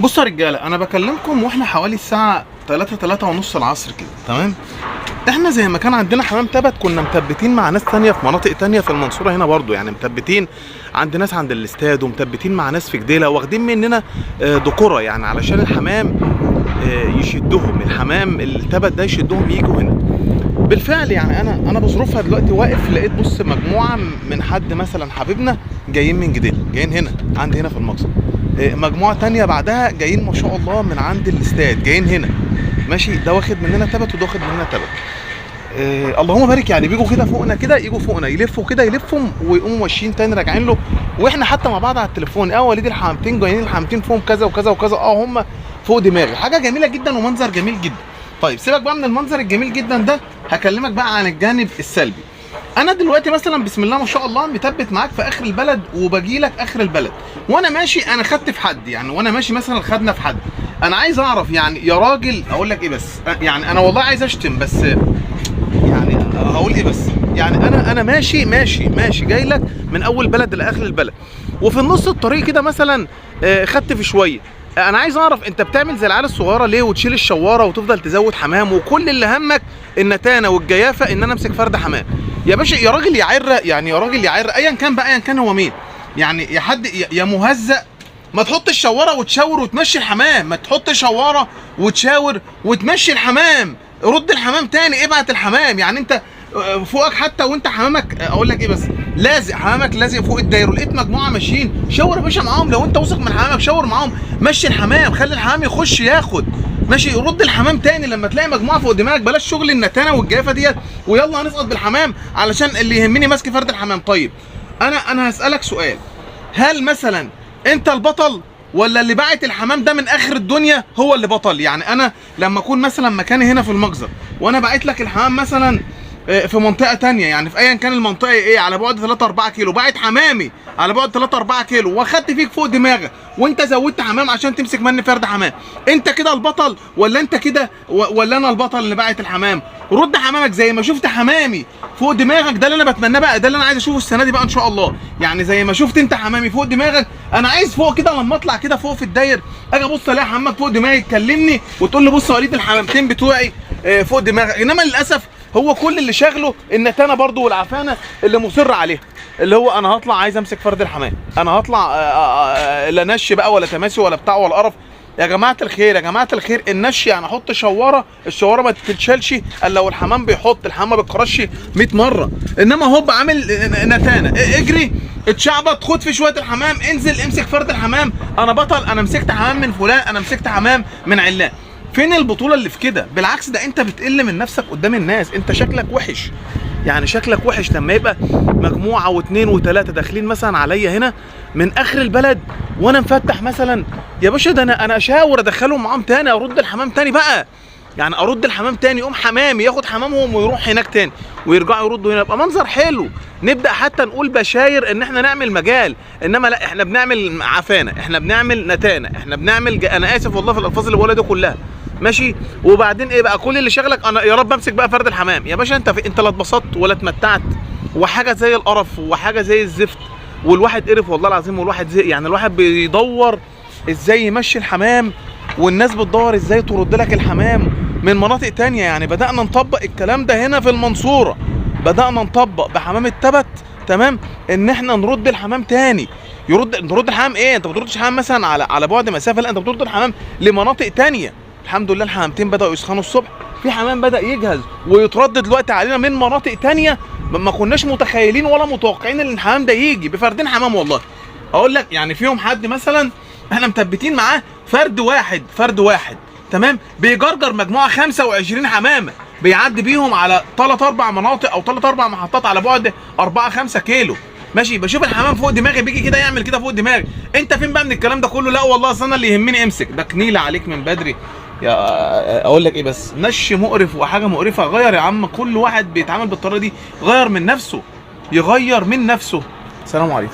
بصوا يا رجاله، انا بكلمكم واحنا حوالي الساعه 3 ونص العصر كده، تمام. احنا زي ما كان عندنا حمام تبت كنا مثبتين مع ناس تانية في مناطق تانية في المنصوره هنا برضو، يعني مثبتين عند ناس عند الاستاد، ومثبتين مع ناس في جديله، واخدين مننا دكوره يعني علشان الحمام يشدهم، الحمام التبت ده يشدهم يجوا هنا. بالفعل يعني انا بظروفها دلوقتي واقف، لقيت بص مجموعه من حد مثلا حبيبنا جايين من جديله، جايين هنا عندي هنا في المقصد، مجموعه تانية بعدها جايين ما شاء الله من عند الاستاد، جايين هنا ماشي، ده واخد مننا تبت وده واخد مننا تبت. اللهم بارك، يعني بيجوا كده فوقنا، كده يجوا فوقنا يلفوا كده يلفهم ويقوموا ماشيين تاني راجعين له، واحنا حتى مع بعض على التليفون، وليد الحمامتين جايين، الحمامتين فيهم كذا وكذا وكذا، هم فوق دماغي، حاجه جميله جدا ومنظر جميل جدا. طيب سيبك بقى من المنظر الجميل جدا ده، هكلمك بقى عن الجانب السلبي. انا دلوقتي مثلا بسم الله ما شاء الله مثبت معاك في اخر البلد، وباجي لك اخر البلد وانا ماشي، انا خدت في حد يعني، وانا ماشي مثلا خدنا في حد. انا عايز اعرف يعني يا راجل، اقول لك ايه بس، يعني انا والله عايز اشتم، بس يعني هقول ايه بس، يعني انا ماشي جاي لك من اول بلد لاخر البلد، وفي النص الطريق كده مثلا خدت في شويه. انا عايز اعرف انت بتعمل زي العيال الصغيره ليه، وتشيل الشواره وتفضل تزود حمام، وكل اللي همك النتانه والجيافه ان انا امسك فرد حمام؟ يا باشا يا راجل يا عره، يعني يا راجل يا عره، ايا كان بقى، ايا كان هو مين، يعني يا حد يا مهزأ، ما تحط الشواره وتشاور وتمشي الحمام، ما تحط شواره وتشاور وتمشي الحمام، رد الحمام تاني، ابعت الحمام. يعني انت فوقك حتى وانت حمامك، اقول لك ايه بس، لازق حمامك لازق فوق الدايره، ولقيت مجموعه ماشيين، شاور يا باشا معاهم، لو انت واثق من حمامك شاور معاهم، مشي الحمام، خلي الحمام يخش ياخد ماشي، رد الحمام تاني لما تلاقي مجموعه فوق دماغك، بلاش شغل النتانه والجافه ديت، ويلا هنسقط بالحمام علشان اللي يهمني ماسك فرد الحمام. طيب انا هسالك سؤال، هل مثلا انت البطل ولا اللي باعت الحمام ده من اخر الدنيا هو اللي بطل؟ يعني انا لما اكون مثلا مكاني هنا في المجزر، وانا باعت لك الحمام مثلا في منطقه تانية، يعني في ايا كان المنطقه ايه، على بعد 3 4 كيلو، باعت حمامي على بعد 3 4 كيلو، واخدت فيك فوق دماغك، وانت زودت حمام عشان تمسك مني فرد حمام، انت كده البطل ولا انت كده ولا انا البطل اللي باعت الحمام؟ رد حمامك زي ما شفت حمامي فوق دماغك، ده اللي انا بتمناه بقى، ده اللي انا عايز اشوفه السنه دي بقى ان شاء الله. يعني زي ما شفت انت حمامي فوق دماغك، انا عايز فوق كده لما اطلع كده فوق في الداير، اجي ابص الاقي حمامك فوق دماغي، تكلمني وتقول لي بص يا وليد الحمامتين بتوعي فوق دماغك. انما للاسف هو كل اللي شاغله النتانه برضو والعفانه اللي مصر عليها، اللي هو انا هطلع عايز امسك فرد الحمام، انا هطلع لا نش بقى ولا تماسي ولا بتاع ولا قرف. يا جماعه الخير، يا جماعه الخير، النش يعني احط شواره، الشواره ما تتشالش الا لو الحمام بيحط، الحمام ما بيتكرش 100 مره، انما هوب عامل نتانه، اجري اتشعبط، خد في شويه الحمام، انزل امسك فرد الحمام، انا بطل، انا مسكت حمام من فلان، انا مسكت حمام من علان. فين البطوله اللي في كده؟ بالعكس ده انت بتقل من نفسك قدام الناس، انت شكلك وحش، يعني شكلك وحش لما يبقى مجموعه واثنين وثلاثه داخلين مثلا عليا هنا من اخر البلد، وانا مفتح مثلا، يا باشا ده انا اشاور ادخلهم معاهم تاني، ارد الحمام تاني بقى، يعني ارد الحمام تاني، يقوم حمامي ياخد حمامهم ويروح هناك تاني، ويرجعوا يردوا هنا، يبقى منظر حلو، نبدا حتى نقول بشاير ان احنا نعمل مجال، انما لا، احنا بنعمل عفانه، احنا بنعمل نتانه، احنا بنعمل انا اسف والله في الالفاظ اللي بقولها دي كلها ماشي. وبعدين ايه بقى كل اللي شغلك، انا يا رب امسك بقى فرد الحمام؟ يا باشا انت لا اتبسطت ولا اتمتعت، وحاجه زي القرف وحاجه زي الزفت، والواحد قرف والله العظيم، والواحد زي يعني الواحد بيدور ازاي يمشي الحمام، والناس بتدور ازاي ترد لك الحمام من مناطق تانية. يعني بدأنا نطبق الكلام ده هنا في المنصورة، بدأنا نطبق بحمام التبت، تمام، ان احنا نرد الحمام تاني، نرد الحمام ايه، انت ما بتردش الحمام مثلا على بعد مسافه، لا انت بترد الحمام لمناطق تانية. الحمد لله الحمامتين بدأوا يسخنوا الصبح، في حمام بدأ يجهز ويترد دلوقتي علينا من مناطق تانية ما كناش متخيلين ولا متوقعين ان الحمام ده يجي بفردين حمام. والله اقول لك يعني فيهم حد مثلا احنا مثبتين معاه فرد واحد تمام، بيجرجر مجموعه 25 حمامه، بيعدي بيهم على 3 4 مناطق او 3 4 محطات على بعد 4 5 كيلو ماشي، بشوف الحمام فوق دماغي بيجي كده يعمل كده فوق دماغي. انت فين بقى من الكلام ده كله؟ لا والله اصل انا اللي يهمني امسك، ده كنيله عليك من بدري. يا اقول لك ايه بس، نش مقرف وحاجه مقرفه. غير يا عم، كل واحد بيتعامل بالطريقه دي غير من نفسه، يغير من نفسه. السلام عليكم.